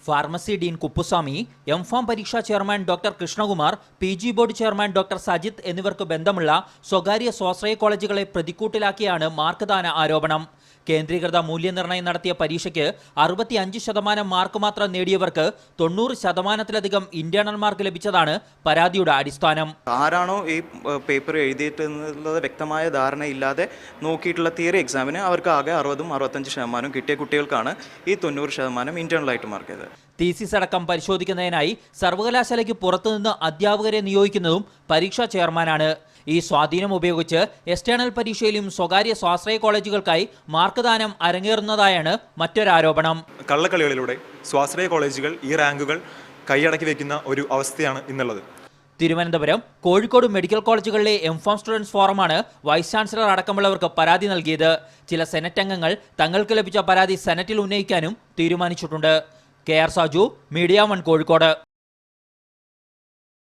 Pharmacy Dean Kuppuswamy, എംഫാം പരീക്ഷാ chairman doctor Krishnakumar, PG board chairman doctor Sajith എന്നിവർക്ക് ബന്ധമുള്ള സ്വകാര്യ സ്വാശ്രയ കോളേജുകളെ പ്രതിക്കൂട്ടിലാക്കിയാണ് മാർക്ക് ദാന ആരോപണം. കേന്ദ്രീകൃത മൂല്യനിർണ്ണയം നടത്തിയ പരീക്ഷയ്ക്ക് 65% മാർക്ക് മാത്രം നേടിയവർക്ക് 90%-ലധികം ഇന്റേണൽ മാർക്ക് ലഭിച്ചതാണ് പരാതിയുടെ അടിസ്ഥാനം. ആരാണോ ഈ പേപ്പർ എഴുതിയിട്ടുള്ളത് വ്യക്തമായ ധാരണയില്ലാതെ നോക്കിയിട്ടുള്ള തിയറി എക്സാമിന് അവർക്ക് ആകെ 60-65% കിട്ടിയ കുട്ടികൾക്കാണ് ഈ 90% ഇന്റേണലായിട്ട് മാർക്ക് ചെയ്തത്. തീസിസ് അടക്കം പരിശോധിക്കുന്നതിനായി സർവകലാശാലയ്ക്ക് പുറത്തുനിന്ന് അധ്യാപകരെ നിയോഗിക്കുന്നതും പരീക്ഷാ ചെയർമാനാണ്. ഈ സ്വാധീനം ഉപയോഗിച്ച് എക്സ്റ്റേണൽ പരീക്ഷയിലും സ്വകാര്യ സ്വാശ്രയ കോളേജുകൾക്കായി മാർക്ക് ദാനം അരങ്ങേറുന്നതായാണ് മറ്റൊരാരോപണം. കള്ളക്കളികളിലൂടെ സ്വാശ്രയ കോളേജുകൾ ഈ റാങ്കുകൾ കൈയടക്കി വെക്കുന്ന ഒരു അവസ്ഥയാണ് ഇന്നുള്ളത്. തിരുവനന്തപുരം, കോഴിക്കോട് മെഡിക്കൽ കോളേജുകളിലെ എംഫാം സ്റ്റുഡൻസ് ഫോറമാണ് വൈസ് ചാൻസലർ അടക്കമുള്ളവർക്ക് പരാതി നൽകിയത്. ചില സെനറ്റ് അംഗങ്ങൾ തങ്ങൾക്ക് ലഭിച്ച പരാതി സെനറ്റിൽ ഉന്നയിക്കാനും തീരുമാനിച്ചിട്ടുണ്ട്. KR Saju, media 1 Kozhikode.